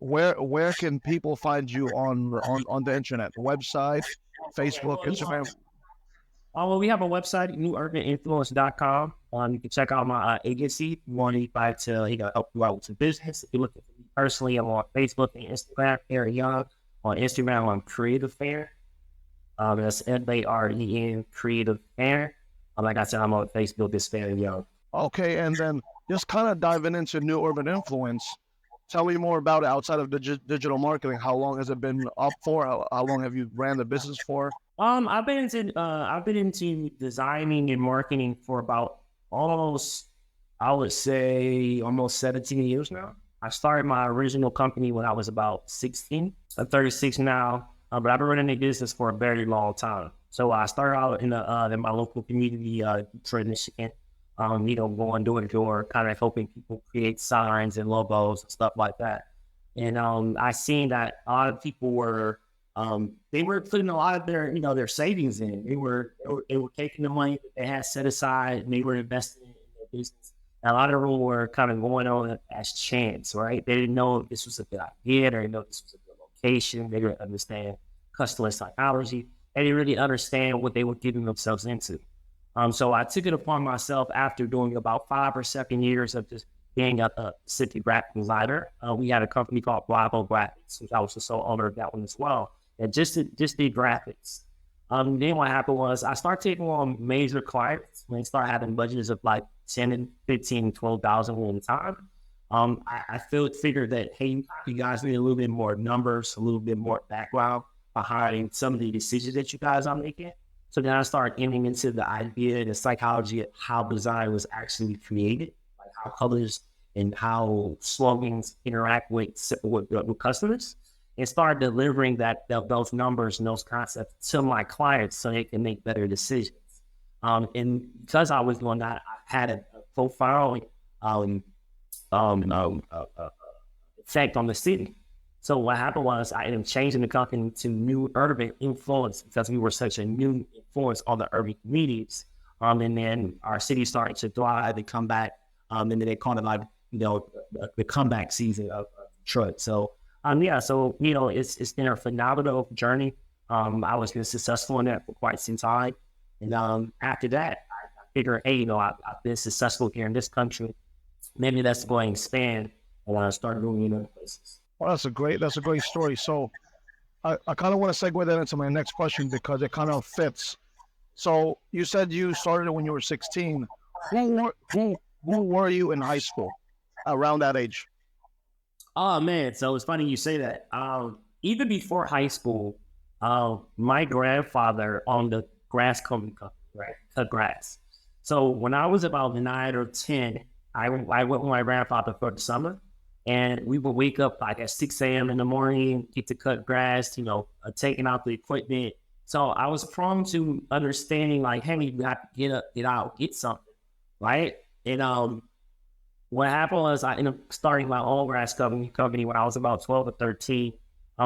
where can people find you on the internet? Website, Okay, Facebook, well, Instagram? well, we have a website, newurbaninfluence.com. You can check out my agency. If you want anybody to help you out with some business. If you're looking for me personally, I'm on Facebook and Instagram, Faren Young. On Instagram, I'm Creative Faren. That's Faren, Creative Faren. Like I said, I'm on Facebook, this Faren Young. Okay, and then just kind of diving into New Urban Influence. Tell me more about it outside of digital marketing. How long has it been up for? How long have you ran the business for? I've been into designing and marketing for about almost, I would say, almost 17 years now. I started my original company when I was about 16. I'm 36 now, but I've been running a business for a very long time. So I started out in my local community, Detroit, Michigan. Going door to door, kind of helping people create signs and logos and stuff like that. And I seen that a lot of people were they were putting a lot of their savings in. They were taking the money that they had set aside and they were investing in their business. And a lot of them were kind of going on as chance, right? They didn't know if this was a good idea. They didn't know if this was a good location. They didn't understand customer psychology. They didn't really understand what they were getting themselves into. So I took it upon myself after doing about 5 or 7 years of just being a city graphic designer. We had a company called Bravo Graphics, which I was the sole owner of that one as well. And just did graphics. Then what happened was I started taking on major clients when they start having budgets of like 10 and 15, 12,000 at a time. I figured that, hey, you guys need a little bit more numbers, a little bit more background behind some of the decisions that you guys are making. So then I started getting into the idea and the psychology of how design was actually created, like how colors and how slogans interact with customers, and started delivering those numbers and those concepts to my clients so they can make better decisions. And because I was doing that, I had a profound effect on the city. So what happened was I ended up changing the company to New Urban Influence because we were such a new influence on the urban communities. And then our city started to thrive and come back. And then they called it like, the comeback season of Detroit. So, it's been a phenomenal journey. I was been successful in that for quite some time. And after that, I figured, hey, I've been successful here in this country. Maybe that's going to expand and I start moving in other places. Well, that's a great story. So I kind of want to segue that into my next question because it kind of fits. So you said you started when you were 16. Who were you in high school around that age? Oh man, so it's funny you say that. Even before high school, my grandfather owned a grass cutting company, right? Cut grass. So when I was about 9 or 10, I went with my grandfather for the summer, and we would wake up like at 6 a.m. in the morning, get to cut grass, taking out the equipment. So I was prone to understanding like, hey, you have to get up, get out, get something, right? And what happened was I ended up starting my own grass company when I was about 12 or 13.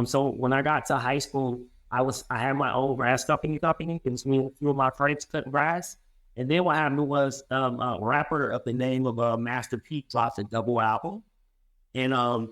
So when I got to high school, I had my own grass company, and me and a few of my friends cutting grass. And then what happened was a rapper of the name of Master P dropped a double album. And a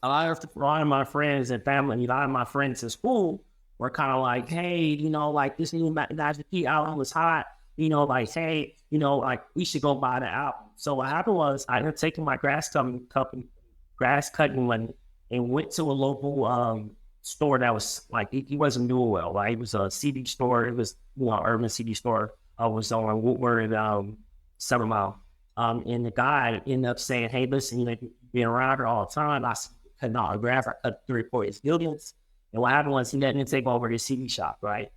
lot of my friends and family, a lot of my friends in school were kind of like, hey, like this new Master P album was hot. Hey, like we should go buy the album. So what happened was I ended up taking my grass cutting money and went to a local store that was like, he wasn't doing well, right? It was a CD store. It was, urban CD store. I was on Woodward Summer Mile. And the guy ended up saying, hey, listen, you've been around here all the time. I cut an autograph. I cut 3 or 4 buildings. And what happened was he let me take over his CD shop, right?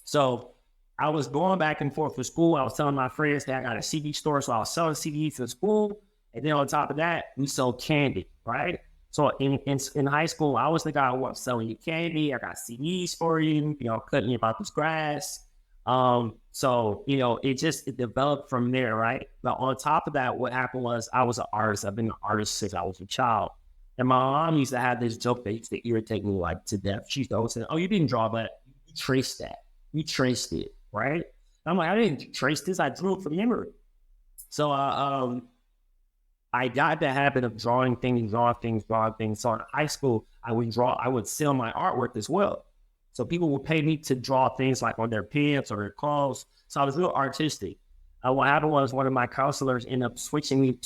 So I was going back and forth to school. I was telling my friends that I got a CD store, so I was selling CDs to school. And then on top of that, we sold candy, right? So in high school, I was the guy who was selling you candy. I got CDs for you, cutting you about this grass. So, it developed from there, right? But on top of that, what happened was I was an artist. I've been an artist since I was a child. And my mom used to have this joke that used to irritate me like to death. She used to always say, oh, you didn't draw that. You traced that. You traced it, right? And I'm like, I didn't trace this. I drew it from memory. So I I got the habit of drawing things. So in high school, I would sell my artwork as well. So people would pay me to draw things like on their pants or their clothes. So I was real artistic. What happened was one of my counselors ended up switching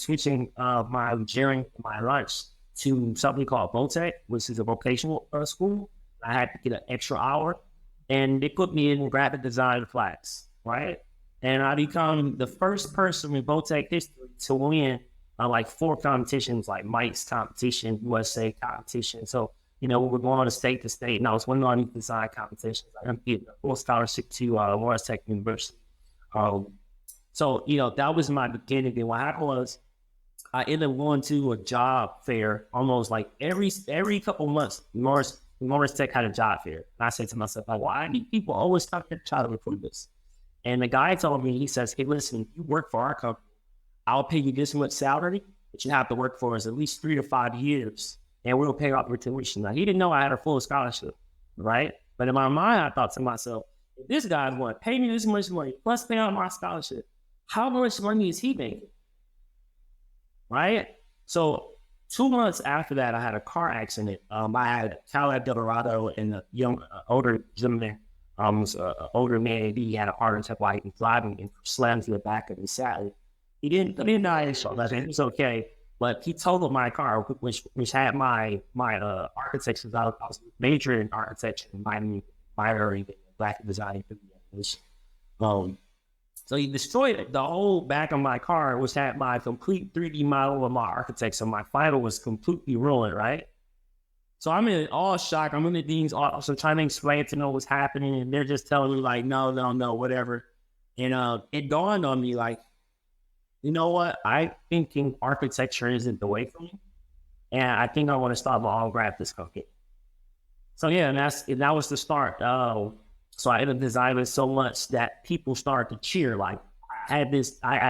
during my lunch to something called VOTEC, which is a vocational school. I had to get an extra hour, and they put me in graphic design class, right? And I become the first person in VOTEC history to win like 4 competitions, like Mike's competition, USA competition. So, we were going to state, and I was winning on design competitions. I'm getting a full scholarship to Morris Tech University. So, that was my beginning. And what happened was I ended up going to a job fair almost like every couple months. Morris Tech had a job fair. And I said to myself, like, why do people always talk to try to recruit this? And the guy told me, he says, hey, listen, you work for our company. I'll pay you this much salary, but you have to work for us at least 3 to 5 years, and we'll pay off your tuition. Now, he didn't know I had a full scholarship, right? But in my mind, I thought to myself, if this guy's going to pay me this much money, plus pay out my scholarship, how much money is he making? Right? So 2 months after that, I had a car accident. I had a Cadillac Eldorado, and a older gentleman, was an older man. He had a heart attack while he was driving and slammed to the back of his saddle. He didn't die, so it was okay. But he totaled my car, which had my architecture. I was majoring in architecture and minoring in graphic design. So he destroyed the whole back of my car, which had my complete 3D model of my architecture. So my final was completely ruined, right? So I'm in all shock. I'm in the dean's office. I'm trying to explain to them what's happening, and they're just telling me like, no, whatever. And it dawned on me like, you know what? I thinking architecture isn't the way for me, and I think I want to start my own graphics company. So yeah, and that was the start. So I ended up designing so much that people started to cheer. Like I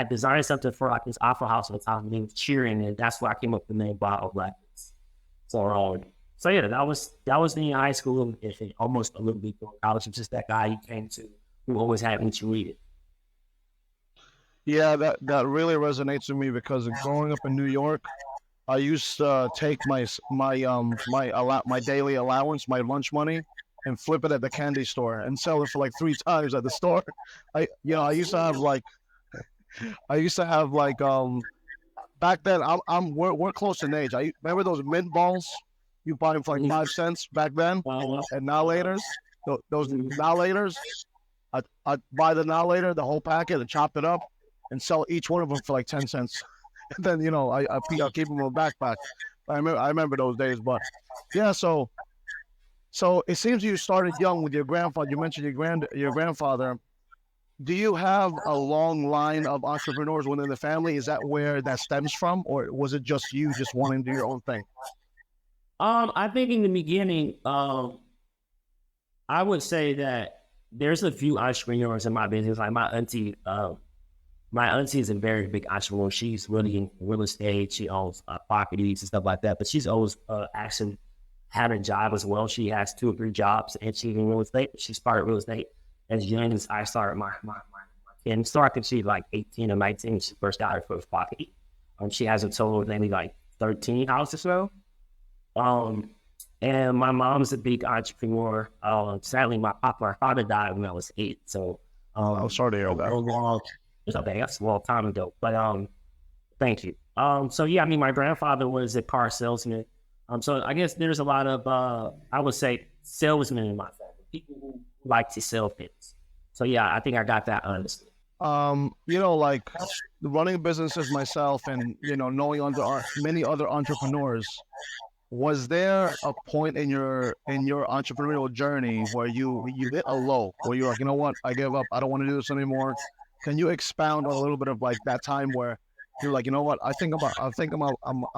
designed something for like this opera house at the time, and they was cheering, and that's where I came up with the name Bottle Graphics. So yeah, that was me in high school, and almost a little bit during college. It was just that guy you came to who always had me to read it. Yeah, that really resonates with me because growing up in New York, I used to take my daily allowance, my lunch money, and flip it at the candy store and sell it for like 3 times at the store. I used to have like back then. We're close in age. I remember those mint balls you buy them for like 5 cents back then, and now laters. Those now laters, I'd buy the now later, the whole packet, and chop it up and sell each one of them for like 10 cents. And then, I'll keep them in my backpack. I remember those days. But yeah, so it seems you started young with your grandfather. You mentioned your grandfather. Do you have a long line of entrepreneurs within the family? Is that where that stems from? Or was it just you just wanting to do your own thing? I think in the beginning, I would say that there's a few entrepreneurs in my business. Like my auntie is a very big entrepreneur. She's really in real estate. She owns properties and stuff like that. But she's always actually had a job as well. She has 2 or 3 jobs, and she's in real estate. She started real estate as young as I started my and started she like 18 or 19 when she first got her first property. She has a total of maybe like 13 houses or so. And my mom's a big entrepreneur. Sadly, my father died when I was 8. So I'm sorry to hear that. It's okay, that's a long time ago. But thank you. So yeah, I mean, my grandfather was a car salesman. So I guess there's a lot of I would say salesmen in my family, people who like to sell things. So yeah, I think I got that honestly. Like running businesses myself, and knowing many other entrepreneurs. Was there a point in your entrepreneurial journey where you hit a low, where you're like, you know what, I give up, I don't want to do this anymore? Can you expound on a little bit of like that time where you're like, you know what, I'm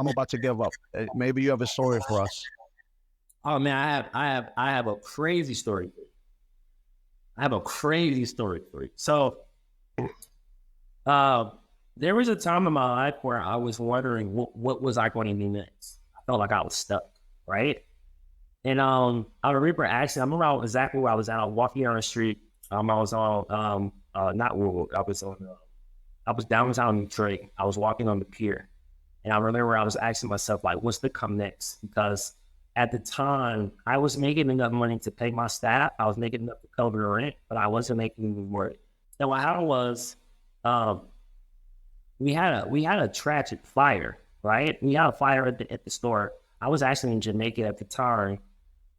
about to give up? Maybe you have a story for us. Oh man, I have a crazy story. So, there was a time in my life where I was wondering what was I going to do next. I felt like I was stuck, right? And I remember actually, I remember exactly where I was at. I was walking down the street. I was on not Woodward. I was downtown Detroit. I was walking on the pier, And I remember I was asking myself, like, what's to come next? Because at the time, I was making enough money to pay my staff. I was making enough to cover the rent, but I wasn't making any more. So what happened was, um, we had a tragic fire, right? We had a fire at the store. I was actually in Jamaica at the time,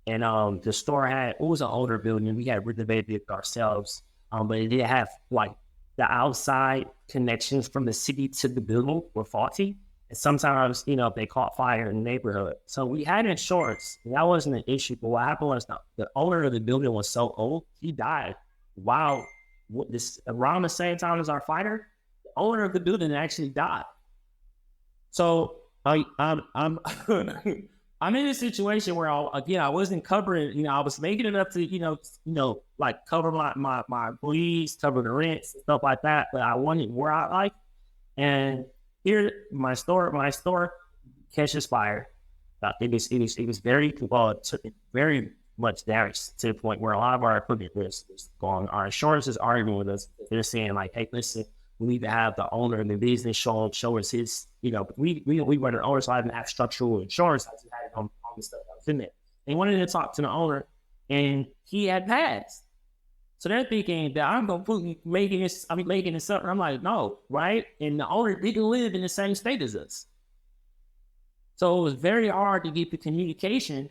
and the store it was an older building. We had renovated it ourselves, but it did have like the outside connections from the city to the building were faulty. And sometimes, they caught fire in the neighborhood. So we had insurance. And that wasn't an issue. But what happened was the owner of the building was so old, he died. Wow. This around the same time as our fire, the owner of the building actually died. So I'm I'm in a situation where I wasn't covering, I was making enough to, like cover my employees, cover the rent, stuff like that. But I wanted more out like, and here my store catches fire. It was very very much damaged to the point where a lot of our equipment was gone. Our insurance is arguing with us. They're saying like, hey, listen, we need to have the owner of the business show us his, we were the owner, so I didn't have structural insurance. I just had it on the stuff that was in there. They wanted to talk to the owner, and he had passed. So they're thinking that I'm making this up. I'm like, no, right? And the owner didn't live in the same state as us. So it was very hard to get the communication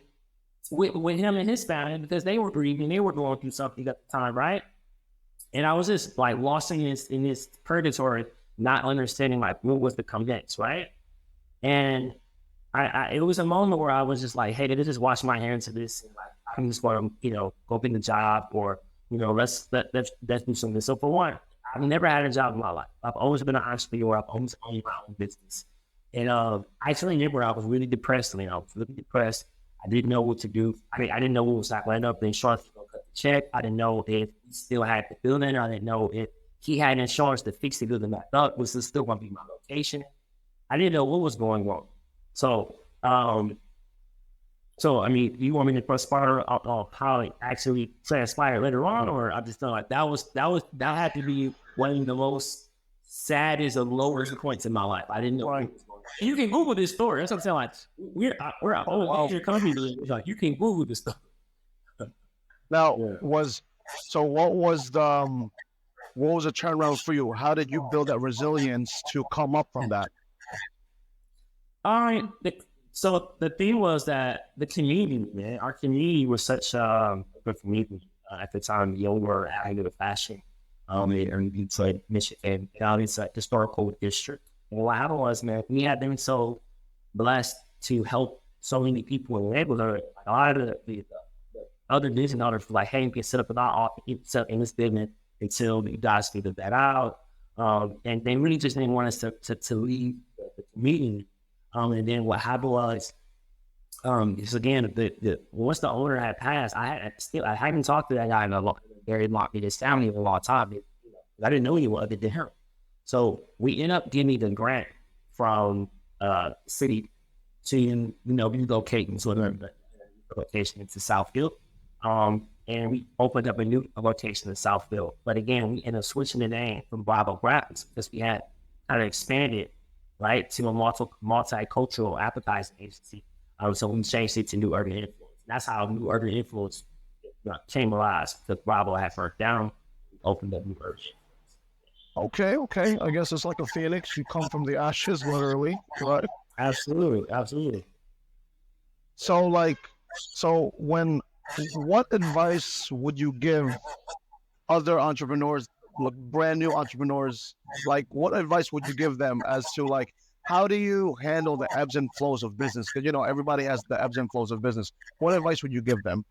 with him and his family because they were grieving, they were going through something at the time, right? And I was just like lost in this purgatory, not understanding like what was to come next, right? And it was a moment where I was just like, hey, did I just wash my hands of this? And like, I'm just going to, go get a job or, let's do something. So for one, I've never had a job in my life. I've always been an entrepreneur. I've always owned my own business. And I actually remember I was really depressed. I was really depressed. I didn't know what to do. I didn't know what was like. I ended up in insurance to go cut the check. I didn't know if he still had the building. I didn't know if he had insurance to fix the building back up. Was this still going to be my location? I didn't know what was going on. So, you want me to press fire on how it actually transpired later on, or I just felt like that had to be one of the most saddest or lowest points in my life. I didn't know what was going on. You can Google this story. That's what I'm saying. Like we're a whole major company. Like you can Google this stuff. Now, what was the turnaround for you? How did you build that resilience to come up from that? So the thing was that the community, man, our community was such a good community at the time. We were active in fashion, it's like Michigan, it's like historical district. And what happened was, man, we had been so blessed to help so many people in the neighborhood. Like a lot of the other business owners were like, hey, you can set up an office, you can set up in this business until you guys figure that out. And they really just didn't want us to leave the community. And then what happened was, is again, once the owner had passed, I hadn't talked to that guy in his family in a long time. I didn't know anyone other than him. So we ended up getting the grant from city to relocate to another location into Southfield. And we opened up a new location in Southfield. But again, we ended up switching the name from Bravo Graphics because we had kind of expanded, right, to a multicultural advertising agency. So we changed it to New Urban Influence. That's how New Urban Influence came alive. Because Bravo had burnt down, we opened up New Urban Influence. Okay. I guess it's like a phoenix. You come from the ashes, literally, right? Absolutely. So, what advice would you give other entrepreneurs, like brand new entrepreneurs? Like, what advice would you give them as to like, how do you handle the ebbs and flows of business? Because everybody has the ebbs and flows of business. What advice would you give them?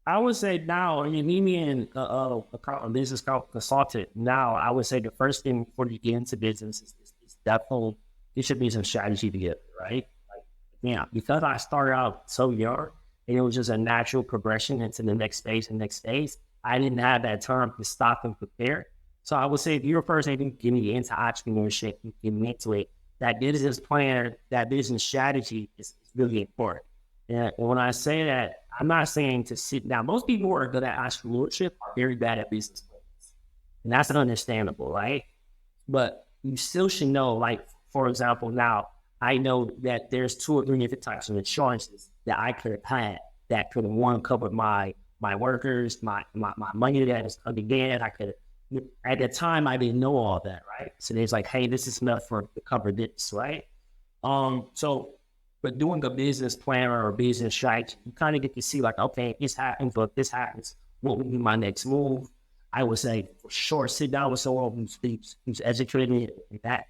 I would say now, me being a business consultant, now I would say the first thing before you get into business is definitely there should be some strategy together, right? Because I started out so young and it was just a natural progression into the next phase and next phase, I didn't have that time to stop and prepare. So I would say if you're a person getting into entrepreneurship, getting into it, that business plan, that business strategy is really important. And when I say that, I'm not saying to sit down. Most people who are good at entrepreneurship are very bad at business plans. And that's understandable, right? But you still should know, like, for example, now I know that there's 2 or 3 different types of insurances that I could have had that could have, one, covered my workers, my money that is coming in. I could, at the time, I didn't know all that, right? So there's like, hey, this is enough to cover this, right? So, but doing a business plan or a business strategy, you kind of get to see like, okay, this happens, but this happens. What would be my next move? I would say for sure, sit down with someone who's educated in that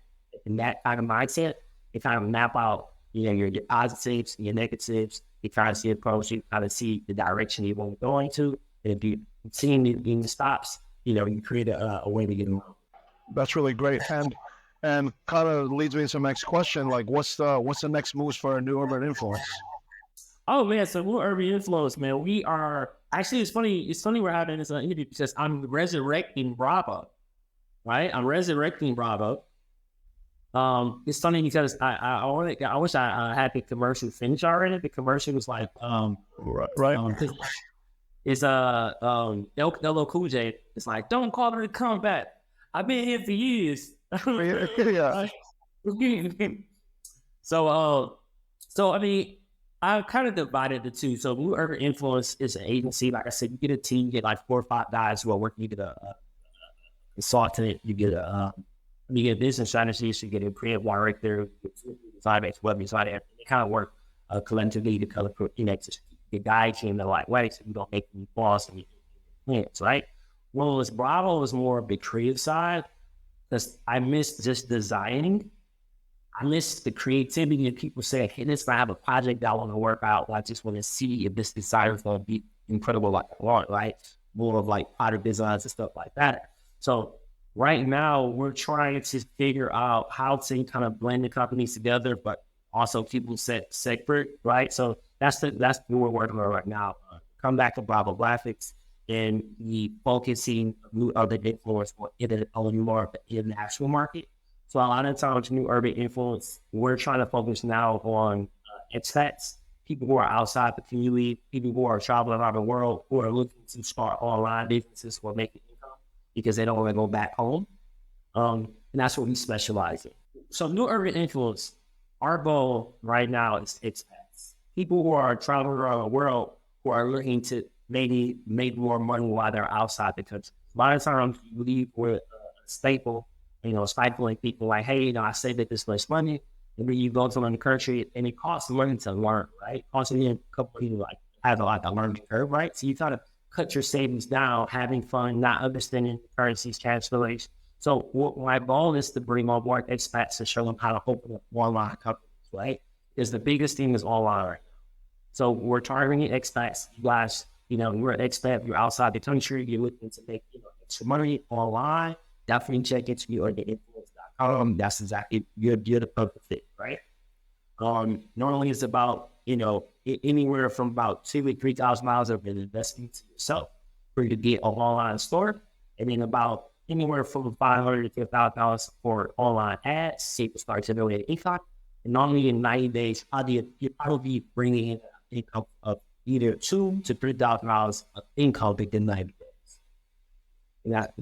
kind of mindset. You kind of map out, your positives, your negatives. You kind of see the pros. You kind of see the direction you want to go into. And if you seeing the stops, you create a way to get around. That's really great. And kind of leads me into the next question. Like, what's the next moves for a new urban influence? Oh man, so we're urban influence, man. We are actually. It's funny. It's funny we're having this interview because I'm resurrecting Bravo, right? I'm resurrecting Bravo. It's funny because I wish I had the commercial finished already. The commercial was like, right. It's LL Cool J. It's like, don't call her to come back. I've been here for years. Yeah. So I mean, I kind of divided the two. So Blue Urban Influence is an agency. Like I said, you get a team, you get like 4 or 5 guys who are working. You get a consultant, you get a business strategist, you get a creative director, design-based web design. They kind of work collectively to color, to guide you in the right way so you don't make any flaws in your plans, right? Well, Bravo is more of the creative side because I miss just designing. I miss the creativity of people saying, hey, this I have a project that I want to work out. I just want to see if this design is going to be incredible like I want, right? More of like product designs and stuff like that. So right now we're trying to figure out how to kind of blend the companies together, but also keep them separate, right? So that's what we're working on right now. Come back to Bravo Graphics and the focusing of the influence on more of the international market. So a lot of times, new urban influence, we're trying to focus now on expats, people who are outside the community, people who are traveling around the world, who are looking to start online businesses or making income because they don't want to go back home. And that's what we specialize in. So new urban influence, our goal right now is expats, people who are traveling around the world who are looking to maybe make more money while they're outside the country. A lot of times you leave with a staple, stifling people like, hey, I saved it this much money. And then you go to another country and it costs money to learn, right? It costs you a couple of like have a lot of learning curve, right? So you kind of cut your savings down, having fun, not understanding currencies, translation. So what my goal is to bring on board expats to show them how to open up online companies, right? Because the biggest thing is online right now. So we're targeting expats. You guys, you're an expat, you're outside the country, you're looking to make extra money online. Definitely check into yourgainfluence.com. That's exactly you're the perfect fit, right? Normally it's about anywhere from about $2,000 to $3,000 of an investment to yourself for you to get an online store, and then about anywhere from $500 to $1,000 for online ads, see to start generating income. And normally in 90 days, you'll probably be bringing in income of either $2,000 to $3,000 of income within 90 days. That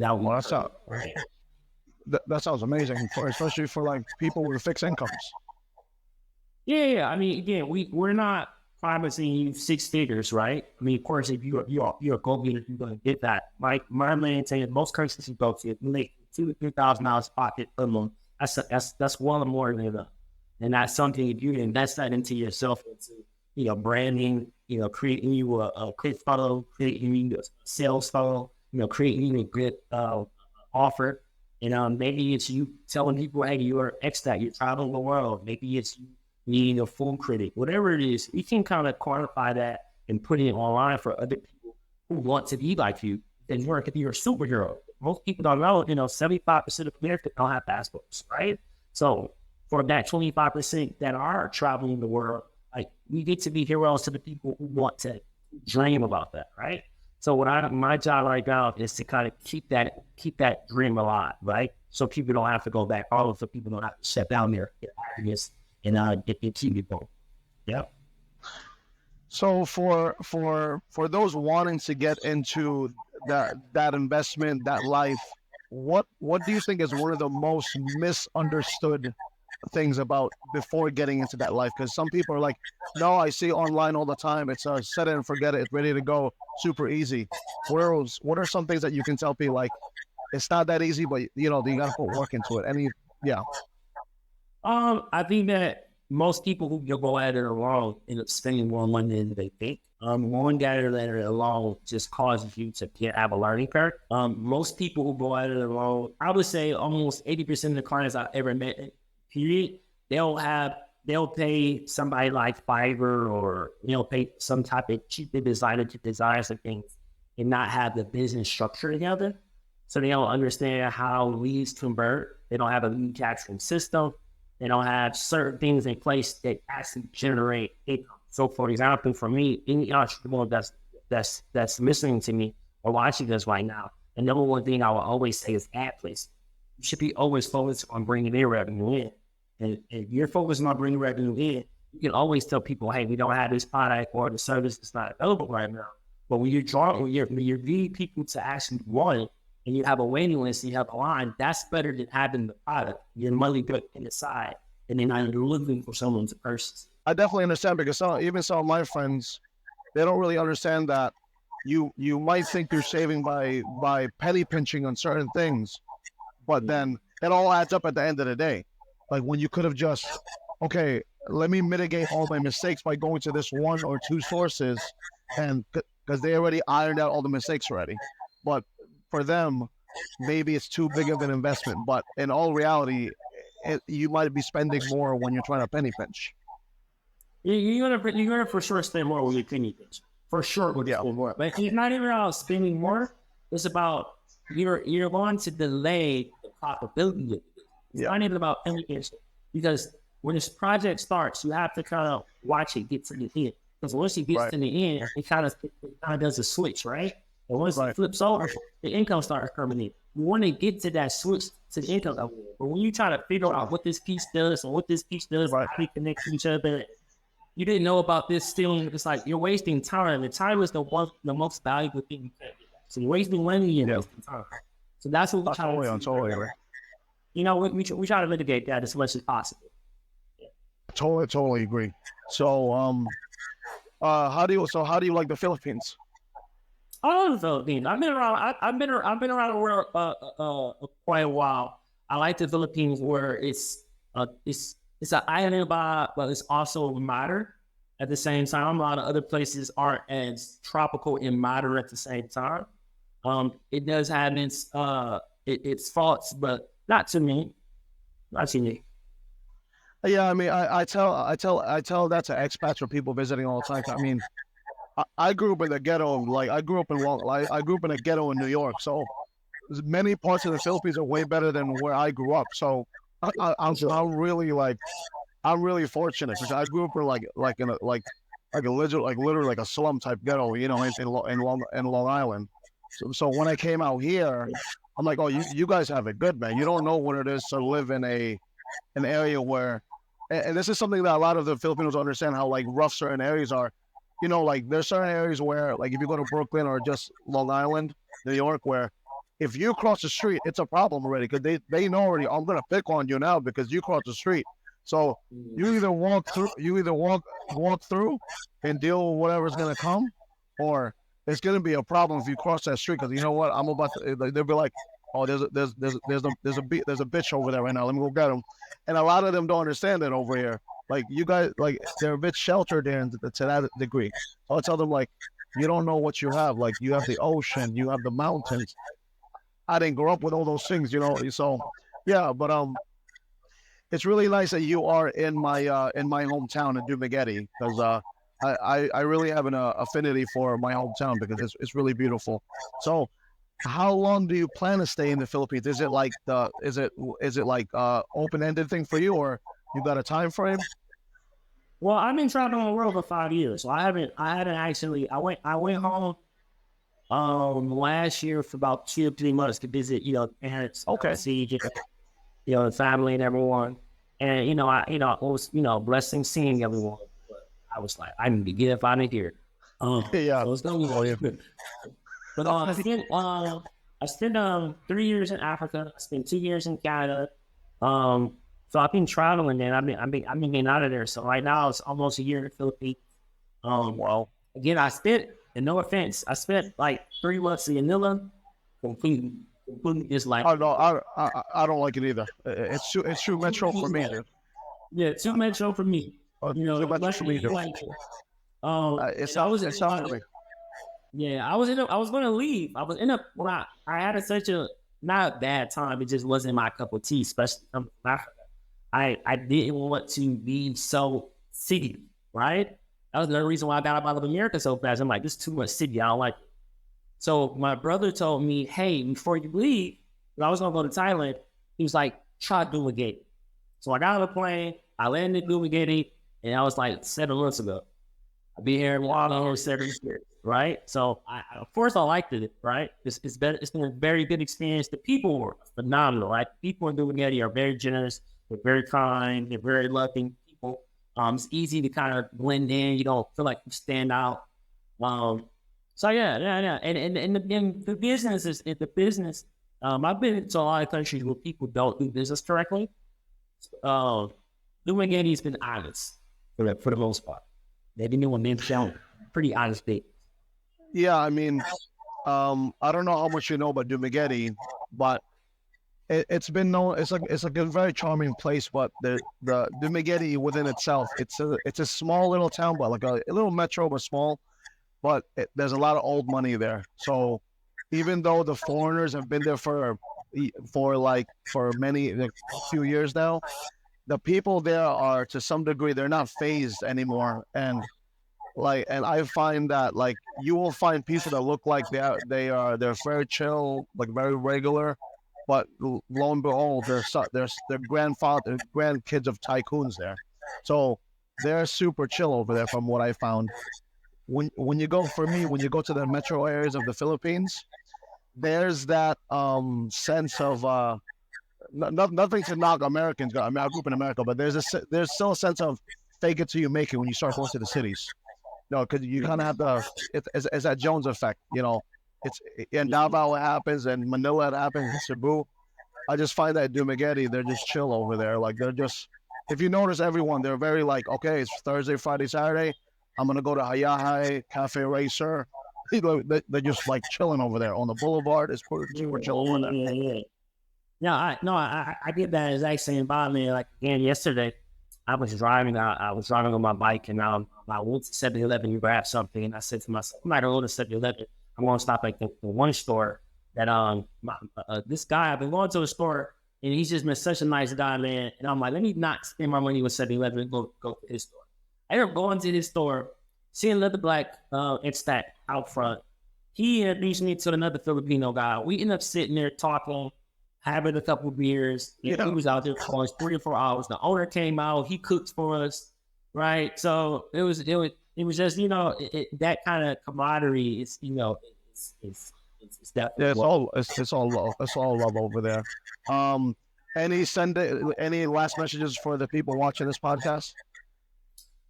sounds amazing, especially for like people with fixed incomes. Yeah. I mean, again, we're not promising you 6 figures, right? I mean, of course, if you're a go-getter, you're going to get that. Like my man saying, most countries you go to, you make $2,000 to $3,000 pocket per month. That's well more than enough. And that's something if you invest that into yourself, into branding, creating you a quick funnel, creating you a sales funnel. Creating a good offer. And maybe it's you telling people, hey, you're an expat, you're traveling the world. Maybe it's you needing a food critic. Whatever it is, you can kind of quantify that and put it online for other people who want to be like you. Then you're a superhero. Most people don't know, 75% of Americans don't have passports, right? So for that 25% that are traveling the world, like we get to be heroes to the people who want to dream about that, right? So my job right now is to kind of keep that dream alive, right? So people don't have to go back home, so people don't have to shut down their happiness and keep it going. Yeah. So for those wanting to get into that investment, that life, what do you think is one of the most misunderstood things about before getting into that life? Because some people are like, no, I see online all the time. It's a set it and forget it. It's ready to go, super easy. Whereas, what are some things that you can tell people like it's not that easy, but you know you got to put work into it? Yeah, I think that most people who go at it alone end up spending more money than they think. One guy at it alone just causes you to have a learning curve. Most people who go at it alone, I would say almost 80% of the clients I've ever met, period, they'll pay somebody like Fiverr or pay some type of cheap designer to design some things and not have the business structure together. So they don't understand how leads convert. They don't have a lead capturing system. They don't have certain things in place that actually generate income. So, for example, for me, any entrepreneur that's listening to me or watching this right now, the number one thing I will always say is ad placement. You should be always focused on bringing in revenue in. And if you're focused on bringing revenue in, you can always tell people, hey, we don't have this product or the service is not available right now. But when you're leading people to actually want it, and you have a waiting list and you have a line, that's better than having the product. Your money put in the side, and then I'm looking for someone to purchase. I definitely understand because even some of my friends, they don't really understand that you might think you're saving by penny pinching on certain things, but then it all adds up at the end of the day. Like when you could have just, okay, let me mitigate all my mistakes by going to this one or two sources, and because they already ironed out all the mistakes already. But for them, maybe it's too big of an investment. But in all reality, you might be spending more when you're trying to penny pinch. You're gonna for sure spend more with your penny pinch. For sure, with spend more. But it's not even about spending more. It's about you're going to delay the profitability. It's not even about penny pinching, because when this project starts, you have to kind of watch it get to the end. Because once it gets to the end, it kind of does a switch, right? And once it flips over, the income starts coming in. You want to get to that switch to the income level. But when you try to figure out what this piece does and what this piece does, how they connect to each other, you didn't know about this still. It's like you're wasting time. And time is the most valuable thing you can do. So you're wasting money and wasting time. So that's what we're trying to do. We try to mitigate that as much as possible. Totally agree. So how do you like the Philippines? I love the Philippines. I've been around the world quite a while. I like the Philippines where it's an island vibe, but it's also moderate at the same time. A lot of other places aren't as tropical and moderate at the same time. It does have its faults, but not to me. Not to me. Yeah, I mean, I tell that to expats or people visiting all the time. I mean, I grew up in the ghetto. Like I grew up in a ghetto in New York. So many parts of the Philippines are way better than where I grew up. So I'm really fortunate because I grew up in literally like a slum type ghetto, in Long Island. So when I came out here, I'm like, oh, you guys have it good, man. You don't know what it is to live in an area where, and this is something that a lot of the Filipinos understand how like rough certain areas are. Like there's certain areas where, like if you go to Brooklyn or just Long Island, New York, where if you cross the street, it's a problem already because they know already. I'm gonna pick on you now because you crossed the street. So you either walk through and deal with whatever's gonna come, or it's gonna be a problem if you cross that street. Because you know what, I'm about to. They'll be like, oh, there's a bitch over there right now. Let me go get him. And a lot of them don't understand that over here. Like you guys, like they're a bit sheltered there to that degree. So I tell them like, you don't know what you have. Like you have the ocean, you have the mountains. I didn't grow up with all those things, So yeah, but it's really nice that you are in my hometown in Dumaguete because I really have an affinity for my hometown because it's really beautiful. So how long do you plan to stay in the Philippines? Is it like open-ended thing for you, or you got a time frame? Well, I've been traveling the world for 5 years, so I hadn't actually. I went home last year for about 2 or 3 months to visit, parents, see, the family and everyone, and it was blessing seeing everyone. But I was like, I need to get up out of here. Yeah, so it's gonna be. But I spent 3 years in Africa. I spent 2 years in Canada. So I've been traveling and I've been getting out of there. So right now it's almost a year in the Philippines. Well, Again, and no offense, I spent like 3 months in Manila, completely just like, I don't, I don't like it either. It's too metro for me, dude. yeah, too metro for me. You Too know, metro for me, dude. like, It's and I not, was in, it's not for me. yeah, I was gonna leave. I was in a, when I had such a not a bad time. It just wasn't my cup of tea, especially coming from Africa. I didn't want to be so city, right? That was another reason why I got out of America so fast. I'm like, this is too much city. I don't like it. So my brother told me, hey, before you leave, when I was gonna go to Thailand, he was like, try Dumaguete. So I got on the plane, I landed in Dumaguete, and I was like 7 months ago. I've been here in Wano 7 years, right? So of course I liked it, right? It's been a very good experience. The people were phenomenal, right? People in Dumaguete are very generous, they're very kind, they're very loving people. It's easy to kind of blend in. You don't feel like you stand out. So yeah. And the business is the business. I've been to a lot of countries where people don't do business correctly. Dumaguete's been honest for the most part. They didn't want them sound pretty honest people. Yeah, I mean, I don't know how much you know about Dumaguete, but it's been known. It's like a very charming place, but the Dumaguete within itself, it's a small little town, but like a little metro, but small. But there's a lot of old money there. So even though the foreigners have been there for many like, few years now, the people there are to some degree they're not phased anymore, and I find that like you will find people that look like they're very chill, like very regular, but lo and behold, they're grandkids of tycoons there, so they're super chill over there from what I found. When you go when you go to the metro areas of the Philippines, there's that sense of nothing to knock Americans. I mean, I grew up in America, but there's still a sense of fake it till you make it when you start going to the cities. No, because you kind of have to. It's that Jones effect, you know. It's in Davao it happens, and Manila it happens, in Cebu. I just find that Dumaguete, they're just chill over there. Like they're just. If you notice, everyone they're very like, okay, it's Thursday, Friday, Saturday. I'm gonna go to Hayahay Cafe Racer. They're just like chilling over there on the boulevard. It's super chill over there. Yeah. I did that exact same environment. Like again yesterday, I was driving. I was driving on my bike, and I went to 7-Eleven to grab something, and I said to myself, I'm not gonna go to 7-Eleven. I'm gonna stop at the one store that this guy I've been going to the store, and he's just been such a nice guy, man. And I'm like, let me not spend my money with 7-Eleven and go to his store. I ended up going to his store, seeing another black expat out front. He introduced me to another Filipino guy. We ended up sitting there talking, having a couple of beers. Yeah. He was out there for us 3 or 4 hours. The owner came out. He cooked for us, right? So it was just that kind of camaraderie. It's definitely it's all love over there. Any last messages for the people watching this podcast?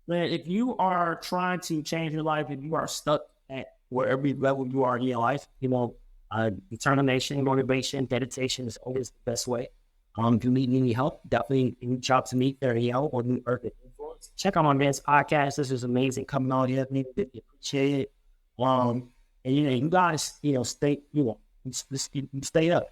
Man, if you are trying to change your life, if you are stuck at wherever level you are in your life, determination, motivation, dedication is always the best way. If you need any help, definitely reach out to me, Ariel, or New Earth Influence. Check out my man's podcast. This is amazing. Coming on here, appreciate it. And you guys, stay, stay up.